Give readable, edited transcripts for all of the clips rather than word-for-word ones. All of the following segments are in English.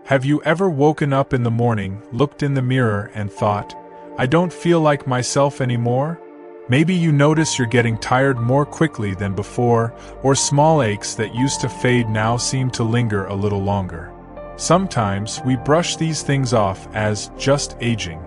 Have you ever woken up in the morning, looked in the mirror, and thought, I don't feel like myself anymore? Maybe you notice you're getting tired more quickly than before, or small aches that used to fade now seem to linger a little longer. Sometimes we brush these things off as just aging.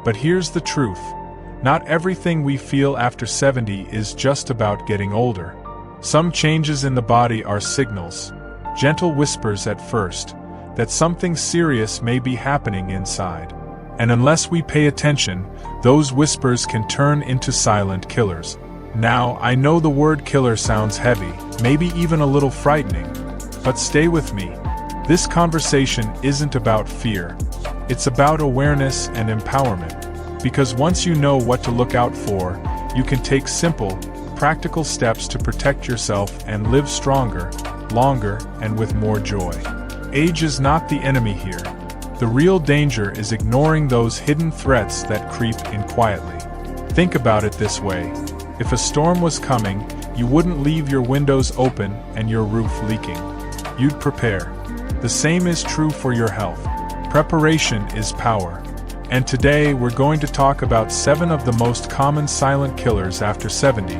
But here's the truth. Not everything we feel after 70 is just about getting older. Some changes in the body are signals, gentle whispers at first, that something serious may be happening inside. And unless we pay attention, those whispers can turn into silent killers. Now, I know the word killer sounds heavy, maybe even a little frightening, but stay with me. This conversation isn't about fear. It's about awareness and empowerment. Because once you know what to look out for, you can take simple, practical steps to protect yourself and live stronger, longer, and with more joy. Age is not the enemy here. The real danger is ignoring those hidden threats that creep in quietly. Think about it this way. If a storm was coming, you wouldn't leave your windows open and your roof leaking. You'd prepare. The same is true for your health. Preparation is power. And today we're going to talk about 7 of the most common silent killers after 70,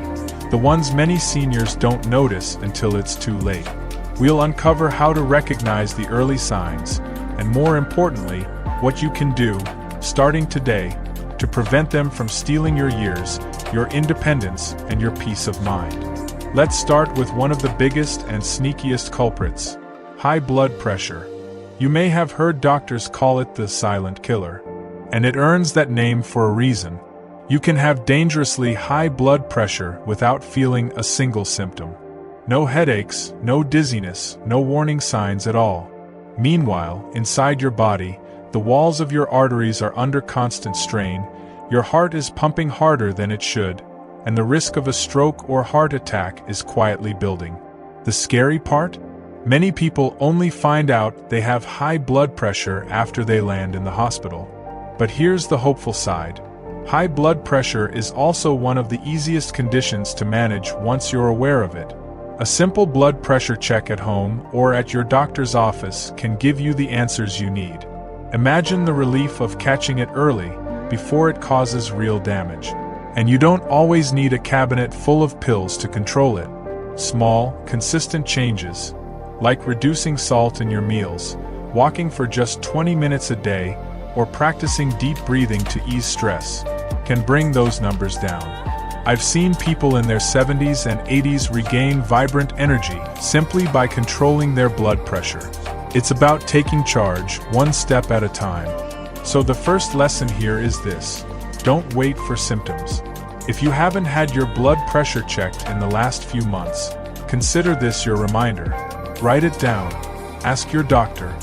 the ones many seniors don't notice until it's too late. We'll uncover how to recognize the early signs, and more importantly, what you can do, starting today, to prevent them from stealing your years, your independence, and your peace of mind. Let's start with one of the biggest and sneakiest culprits: high blood pressure. You may have heard doctors call it the silent killer. And it earns that name for a reason. You can have dangerously high blood pressure without feeling a single symptom. No headaches, no dizziness, no warning signs at all. Meanwhile, inside your body, the walls of your arteries are under constant strain, your heart is pumping harder than it should, and the risk of a stroke or heart attack is quietly building. The scary part? Many people only find out they have high blood pressure after they land in the hospital. But here's the hopeful side. High blood pressure is also one of the easiest conditions to manage once you're aware of it. A simple blood pressure check at home or at your doctor's office can give you the answers you need. Imagine the relief of catching it early, before it causes real damage. And you don't always need a cabinet full of pills to control it. Small, consistent changes, like reducing salt in your meals, walking for just 20 minutes a day, or practicing deep breathing to ease stress, can bring those numbers down. I've seen people in their 70s and 80s regain vibrant energy simply by controlling their blood pressure. It's about taking charge, one step at a time. So the first lesson here is this: don't wait for symptoms. If you haven't had your blood pressure checked in the last few months, consider this your reminder. Write it down. Ask your doctor.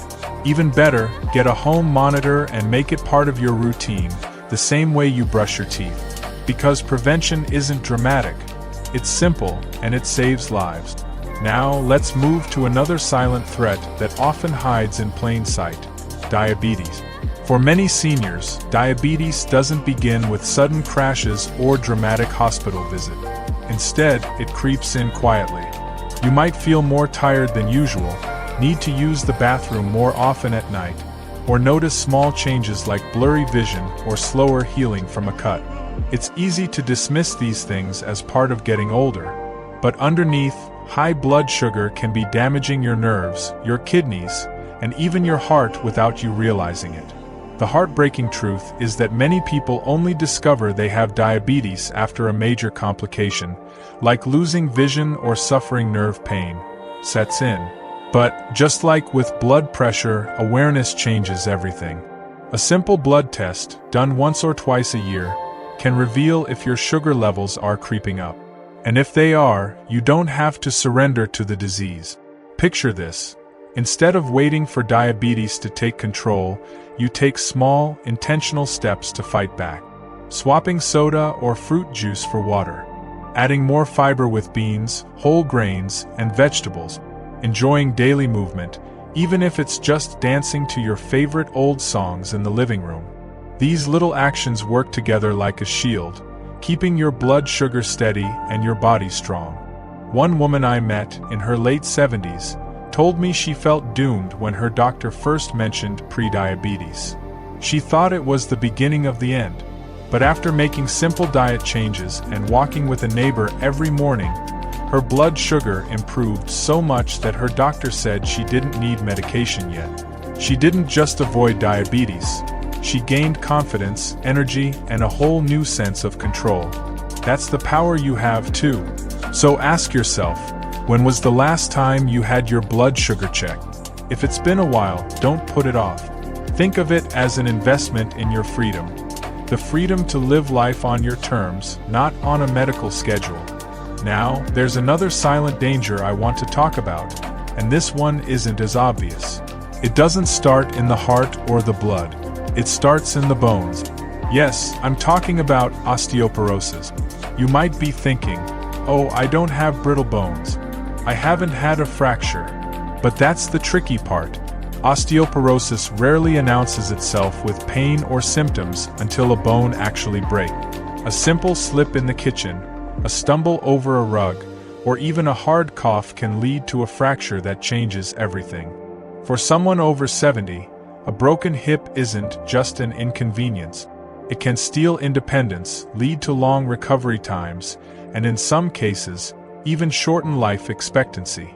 Even better, get a home monitor and make it part of your routine, the same way you brush your teeth. Because prevention isn't dramatic, it's simple, and it saves lives. Now, let's move to another silent threat that often hides in plain sight: diabetes. For many seniors, diabetes doesn't begin with sudden crashes or dramatic hospital visit. Instead, it creeps in quietly. You might feel more tired than usual, need to use the bathroom more often at night, or notice small changes like blurry vision or slower healing from a cut. It's easy to dismiss these things as part of getting older, but underneath, high blood sugar can be damaging your nerves, your kidneys, and even your heart without you realizing it. The heartbreaking truth is that many people only discover they have diabetes after a major complication, like losing vision or suffering nerve pain, sets in. But, just like with blood pressure, awareness changes everything. A simple blood test, done once or twice a year, can reveal if your sugar levels are creeping up. And if they are, you don't have to surrender to the disease. Picture this. Instead of waiting for diabetes to take control, you take small, intentional steps to fight back. Swapping soda or fruit juice for water. Adding more fiber with beans, whole grains, and vegetables. Enjoying daily movement, even if it's just dancing to your favorite old songs in the living room. These little actions work together like a shield, keeping your blood sugar steady and your body strong. One woman I met, in her late 70s, told me she felt doomed when her doctor first mentioned prediabetes. She thought it was the beginning of the end, but after making simple diet changes and walking with a neighbor every morning, her blood sugar improved so much that her doctor said she didn't need medication yet. She didn't just avoid diabetes, she gained confidence, energy, and a whole new sense of control. That's the power you have too. So ask yourself, when was the last time you had your blood sugar checked? If it's been a while, don't put it off. Think of it as an investment in your freedom. The freedom to live life on your terms, not on a medical schedule. Now, there's another silent danger I want to talk about, and this one isn't as obvious. It doesn't start in the heart or the blood. It starts in the bones. Yes, I'm talking about osteoporosis. You might be thinking, oh, I don't have brittle bones. I haven't had a fracture. But that's the tricky part. Osteoporosis rarely announces itself with pain or symptoms until a bone actually breaks. A simple slip in the kitchen, a stumble over a rug, or even a hard cough can lead to a fracture that changes everything. For someone over 70, a broken hip isn't just an inconvenience. It can steal independence, lead to long recovery times, and in some cases, even shorten life expectancy.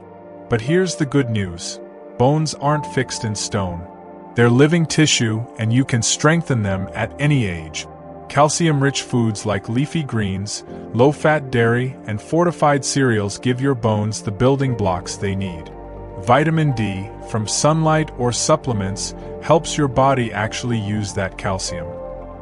But here's the good news. Bones aren't fixed in stone. They're living tissue, and you can strengthen them at any age. Calcium-rich foods like leafy greens, low-fat dairy, and fortified cereals give your bones the building blocks they need. Vitamin D, from sunlight or supplements, helps your body actually use that calcium.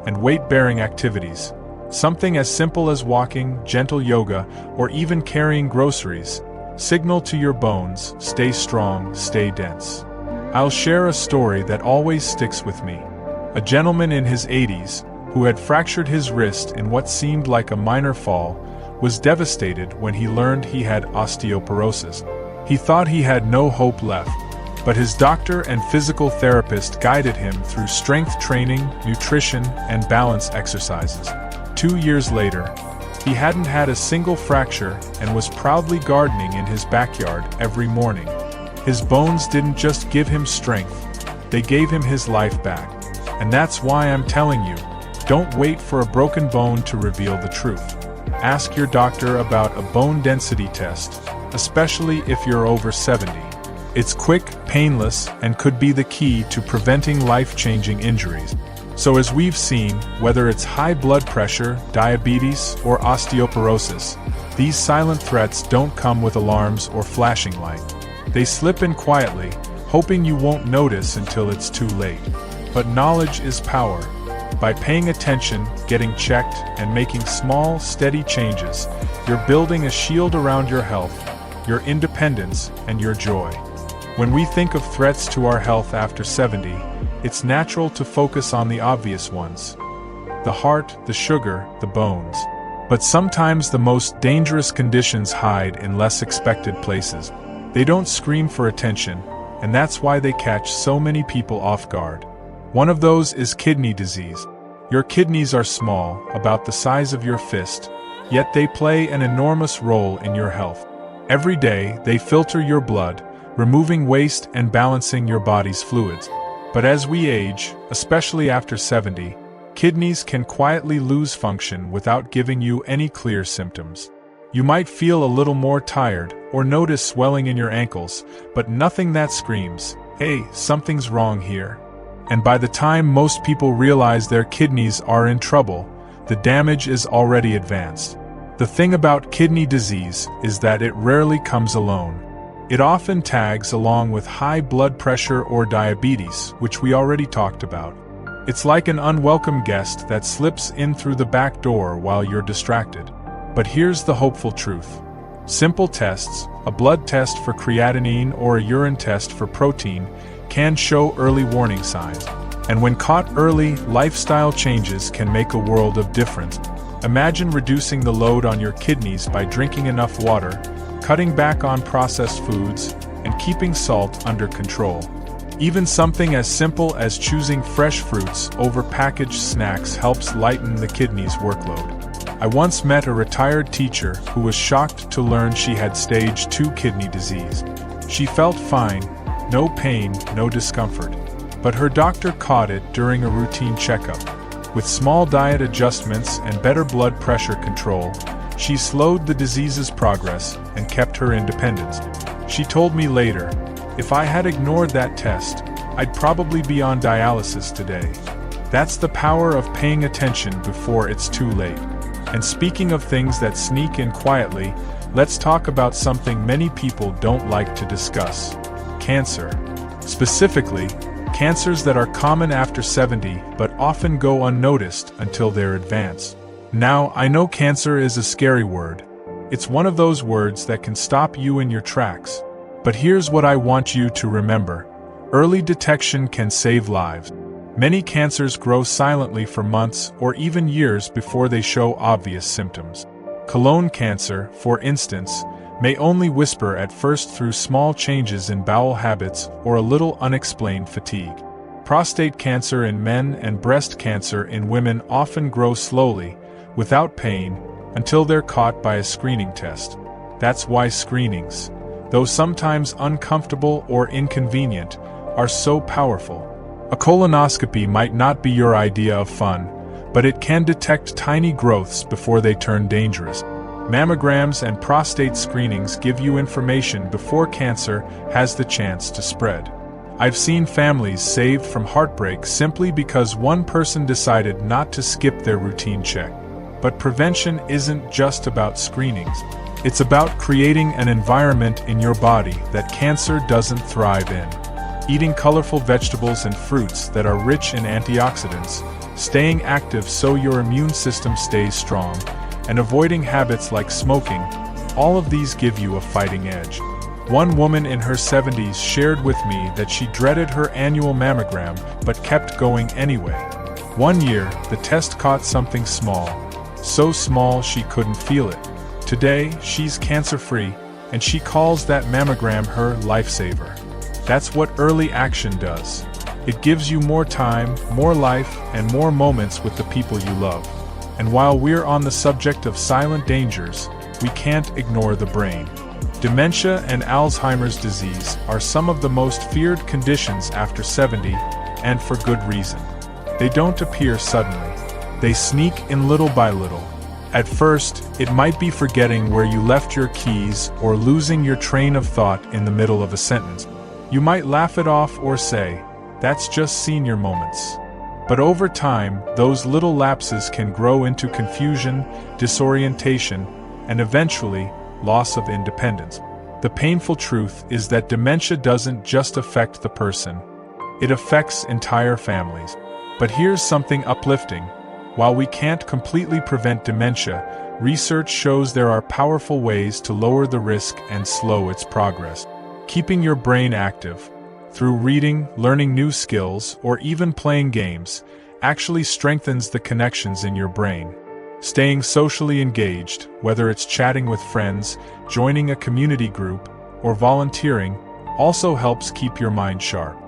And weight-bearing activities. Something as simple as walking, gentle yoga, or even carrying groceries, signal to your bones, stay strong, stay dense. I'll share a story that always sticks with me. A gentleman in his 80s, who had fractured his wrist in what seemed like a minor fall, was devastated when he learned he had osteoporosis. He thought he had no hope left, but his doctor and physical therapist guided him through strength training, nutrition, and balance exercises. 2 years later, he hadn't had a single fracture and was proudly gardening in his backyard every morning. His bones didn't just give him strength, they gave him his life back. And that's why I'm telling you, don't wait for a broken bone to reveal the truth. Ask your doctor about a bone density test, especially if you're over 70. It's quick, painless, and could be the key to preventing life-changing injuries. So as we've seen, whether it's high blood pressure, diabetes, or osteoporosis, these silent threats don't come with alarms or flashing light. They slip in quietly, hoping you won't notice until it's too late. But knowledge is power. By paying attention, getting checked, and making small, steady changes, you're building a shield around your health, your independence, and your joy. When we think of threats to our health after 70, it's natural to focus on the obvious ones. The heart, the sugar, the bones. But sometimes the most dangerous conditions hide in less expected places. They don't scream for attention, and that's why they catch so many people off guard. One of those is kidney disease. Your kidneys are small, about the size of your fist, yet they play an enormous role in your health. Every day, they filter your blood, removing waste and balancing your body's fluids. But as we age, especially after 70, kidneys can quietly lose function without giving you any clear symptoms. You might feel a little more tired or notice swelling in your ankles, but nothing that screams, "Hey, something's wrong here." And by the time most people realize their kidneys are in trouble, the damage is already advanced. The thing about kidney disease is that it rarely comes alone. It often tags along with high blood pressure or diabetes, which we already talked about. It's like an unwelcome guest that slips in through the back door while you're distracted. But here's the hopeful truth. Simple tests, a blood test for creatinine or a urine test for protein, can show early warning signs. And when caught early, lifestyle changes can make a world of difference. Imagine reducing the load on your kidneys by drinking enough water, cutting back on processed foods, and keeping salt under control. Even something as simple as choosing fresh fruits over packaged snacks helps lighten the kidney's workload. I once met a retired teacher who was shocked to learn she had stage 2 kidney disease. She felt fine, no pain, no discomfort. But her doctor caught it during a routine checkup. With small diet adjustments and better blood pressure control, she slowed the disease's progress and kept her independence. She told me later, "If I had ignored that test, I'd probably be on dialysis today." That's the power of paying attention before it's too late. And speaking of things that sneak in quietly, let's talk about something many people don't like to discuss: cancer. Specifically, cancers that are common after 70 but often go unnoticed until they're advanced. Now, I know cancer is a scary word. It's one of those words that can stop you in your tracks. But here's what I want you to remember: early detection can save lives. Many cancers grow silently for months or even years before they show obvious symptoms. Colon cancer, for instance, may only whisper at first through small changes in bowel habits or a little unexplained fatigue. Prostate cancer in men and breast cancer in women often grow slowly, without pain, until they're caught by a screening test. That's why screenings, though sometimes uncomfortable or inconvenient, are so powerful. A colonoscopy might not be your idea of fun, but it can detect tiny growths before they turn dangerous. Mammograms and prostate screenings give you information before cancer has the chance to spread. I've seen families saved from heartbreak simply because one person decided not to skip their routine check. But prevention isn't just about screenings. It's about creating an environment in your body that cancer doesn't thrive in. Eating colorful vegetables and fruits that are rich in antioxidants, staying active so your immune system stays strong, and avoiding habits like smoking, all of these give you a fighting edge. One woman in her 70s shared with me that she dreaded her annual mammogram but kept going anyway. One year, the test caught something small, so small she couldn't feel it. Today, she's cancer-free, and she calls that mammogram her lifesaver. That's what early action does. It gives you more time, more life, and more moments with the people you love. And while we're on the subject of silent dangers, we can't ignore the brain. Dementia and Alzheimer's disease are some of the most feared conditions after 70, and for good reason. They don't appear suddenly. They sneak in little by little. At first, it might be forgetting where you left your keys or losing your train of thought in the middle of a sentence. You might laugh it off or say, "That's just senior moments." But over time, those little lapses can grow into confusion, disorientation, and eventually, loss of independence. The painful truth is that dementia doesn't just affect the person. It affects entire families. But here's something uplifting. While we can't completely prevent dementia, research shows there are powerful ways to lower the risk and slow its progress. Keeping your brain active, through reading, learning new skills, or even playing games, actually strengthens the connections in your brain. Staying socially engaged, whether it's chatting with friends, joining a community group, or volunteering, also helps keep your mind sharp.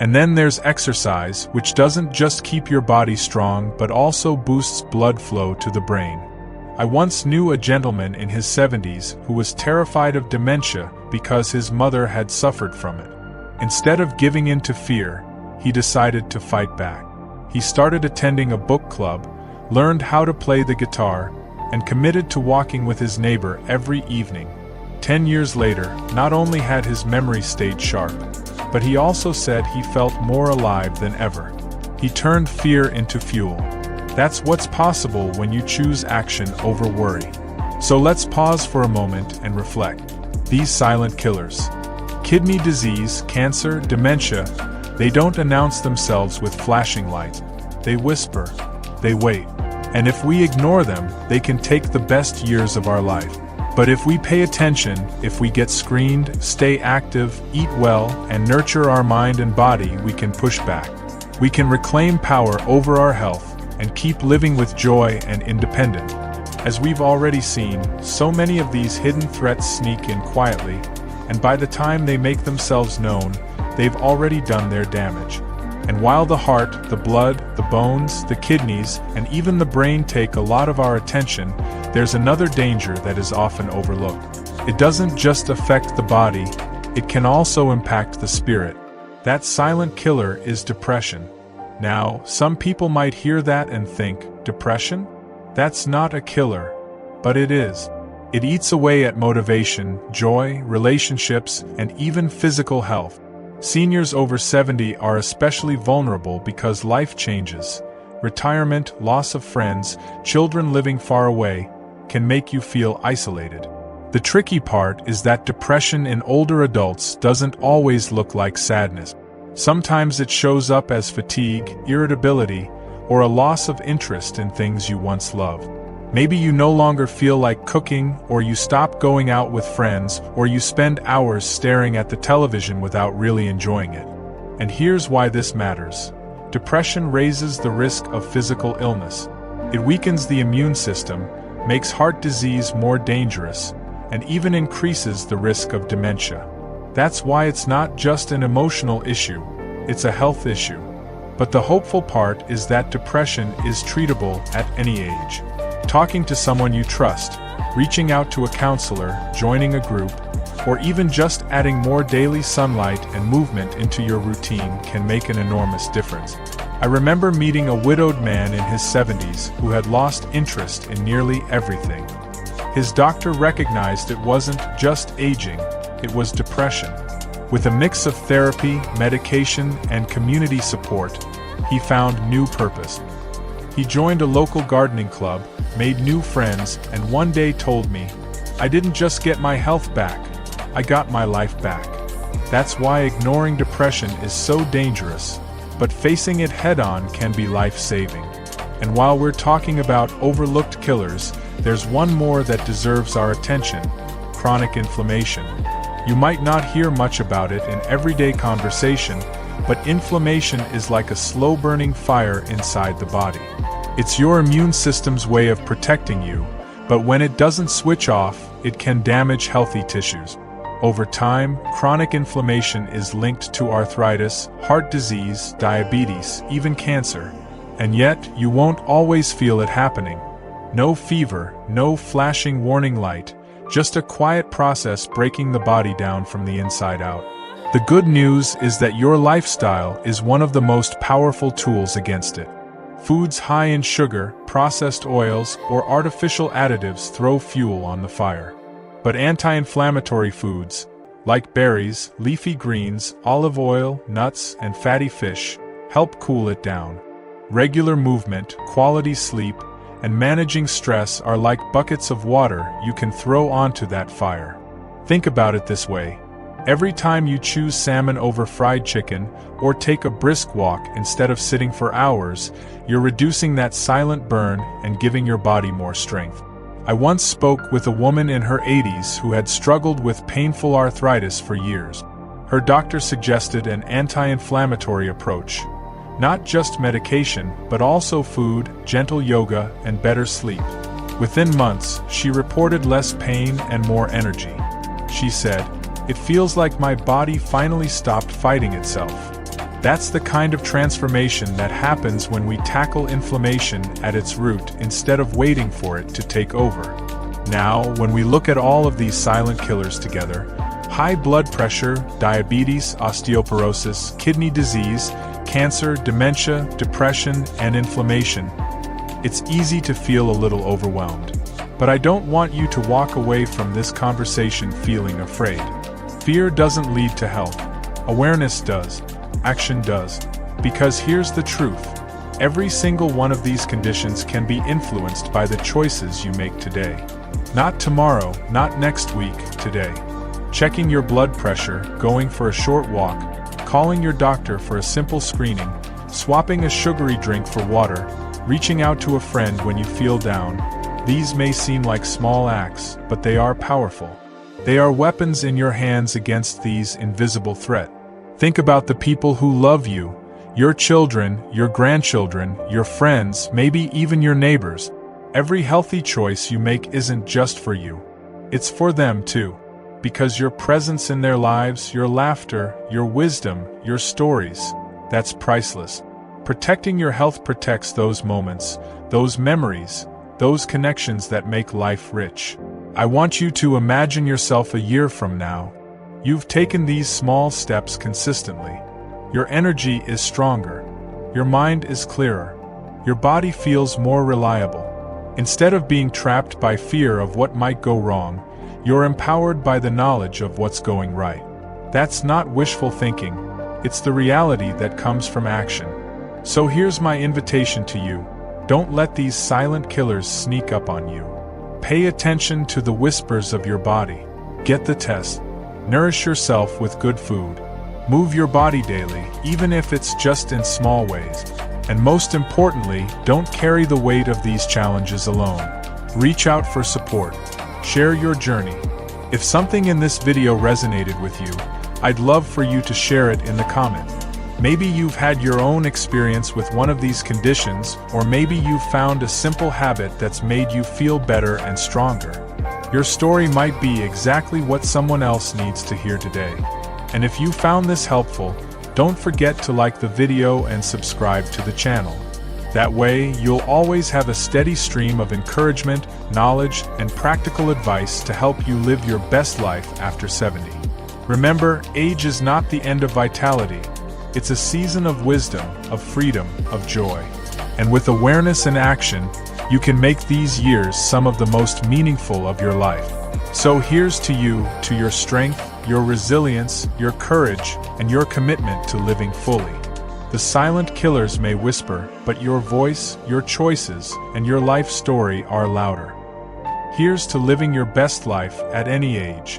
And then there's exercise, which doesn't just keep your body strong but also boosts blood flow to the brain. I once knew a gentleman in his 70s who was terrified of dementia because his mother had suffered from it. Instead of giving in to fear, he decided to fight back. He started attending a book club, learned how to play the guitar, and committed to walking with his neighbor every evening. 10 years later, not only had his memory stayed sharp, but he also said he felt more alive than ever. He turned fear into fuel. That's what's possible when you choose action over worry. So let's pause for a moment and reflect. These silent killers, kidney disease, cancer, dementia, they don't announce themselves with flashing lights. They whisper, they wait. And if we ignore them, they can take the best years of our life. But if we pay attention, if we get screened, stay active, eat well, and nurture our mind and body, we can push back. We can reclaim power over our health and keep living with joy and independence. As we've already seen, so many of these hidden threats sneak in quietly, and by the time they make themselves known, they've already done their damage. And while the heart, the blood, the bones, the kidneys, and even the brain take a lot of our attention, there's another danger that is often overlooked. It doesn't just affect the body, it can also impact the spirit. That silent killer is depression. Now, some people might hear that and think, depression? That's not a killer. But it is. It eats away at motivation, joy, relationships, and even physical health. Seniors over 70 are especially vulnerable because life changes. Retirement, loss of friends, children living far away can make you feel isolated. The tricky part is that depression in older adults doesn't always look like sadness. Sometimes it shows up as fatigue, irritability, or a loss of interest in things you once loved. Maybe you no longer feel like cooking, or you stop going out with friends, or you spend hours staring at the television without really enjoying it. And here's why this matters. Depression raises the risk of physical illness. It weakens the immune system, makes heart disease more dangerous, and even increases the risk of dementia. That's why it's not just an emotional issue, it's a health issue. But the hopeful part is that depression is treatable at any age. Talking to someone you trust, reaching out to a counselor, joining a group, or even just adding more daily sunlight and movement into your routine can make an enormous difference. I remember meeting a widowed man in his 70s who had lost interest in nearly everything. His doctor recognized it wasn't just aging, it was depression. With a mix of therapy, medication, and community support, he found new purpose. He joined a local gardening club, made new friends, and one day told me, "I didn't just get my health back, I got my life back." That's why ignoring depression is so dangerous, but facing it head-on can be life-saving. And while we're talking about overlooked killers, there's one more that deserves our attention: chronic inflammation. You might not hear much about it in everyday conversation, but inflammation is like a slow-burning fire inside the body. It's your immune system's way of protecting you, but when it doesn't switch off, it can damage healthy tissues. Over time, chronic inflammation is linked to arthritis, heart disease, diabetes, even cancer. And yet, you won't always feel it happening. No fever, no flashing warning light, just a quiet process breaking the body down from the inside out. The good news is that your lifestyle is one of the most powerful tools against it. Foods high in sugar, processed oils, or artificial additives throw fuel on the fire. But anti-inflammatory foods, like berries, leafy greens, olive oil, nuts, and fatty fish, help cool it down. Regular movement, quality sleep, and managing stress are like buckets of water you can throw onto that fire. Think about it this way. Every time you choose salmon over fried chicken, or take a brisk walk instead of sitting for hours, you're reducing that silent burn and giving your body more strength. I once spoke with a woman in her 80s who had struggled with painful arthritis for years. Her doctor suggested an anti-inflammatory approach. Not just medication, but also food, gentle yoga, and better sleep. Within months, she reported less pain and more energy. She said, "It feels like my body finally stopped fighting itself." That's the kind of transformation that happens when we tackle inflammation at its root instead of waiting for it to take over. Now, when we look at all of these silent killers together, high blood pressure, diabetes, osteoporosis, kidney disease, cancer, dementia, depression, and inflammation, it's easy to feel a little overwhelmed. But I don't want you to walk away from this conversation feeling afraid. Fear doesn't lead to health. Awareness does. Action does. Because here's the truth. Every single one of these conditions can be influenced by the choices you make today. Not tomorrow, not next week, today. Checking your blood pressure, going for a short walk, calling your doctor for a simple screening, swapping a sugary drink for water, reaching out to a friend when you feel down. These may seem like small acts, but they are powerful. They are weapons in your hands against these invisible threats. Think about the people who love you, your children, your grandchildren, your friends, maybe even your neighbors. Every healthy choice you make isn't just for you. It's for them too. Because your presence in their lives, your laughter, your wisdom, your stories, that's priceless. Protecting your health protects those moments, those memories, those connections that make life rich. I want you to imagine yourself a year from now. You've taken these small steps consistently. Your energy is stronger. Your mind is clearer. Your body feels more reliable. Instead of being trapped by fear of what might go wrong, you're empowered by the knowledge of what's going right. That's not wishful thinking, it's the reality that comes from action. So here's my invitation to you. Don't let these silent killers sneak up on you. Pay attention to the whispers of your body. Get the test. Nourish yourself with good food. Move your body daily, even if it's just in small ways. And most importantly, don't carry the weight of these challenges alone. Reach out for support. Share your journey. If something in this video resonated with you, I'd love for you to share it in the comment. Maybe you've had your own experience with one of these conditions, or maybe you've found a simple habit that's made you feel better and stronger. Your story might be exactly what someone else needs to hear today. And if you found this helpful, don't forget to like the video and subscribe to the channel. That way, you'll always have a steady stream of encouragement, knowledge, and practical advice to help you live your best life after 70. Remember, age is not the end of vitality. It's a season of wisdom, of freedom, of joy. And with awareness and action, you can make these years some of the most meaningful of your life. So here's to you, to your strength, your resilience, your courage, and your commitment to living fully. The silent killers may whisper, but your voice, your choices, and your life story are louder. Here's to living your best life at any age.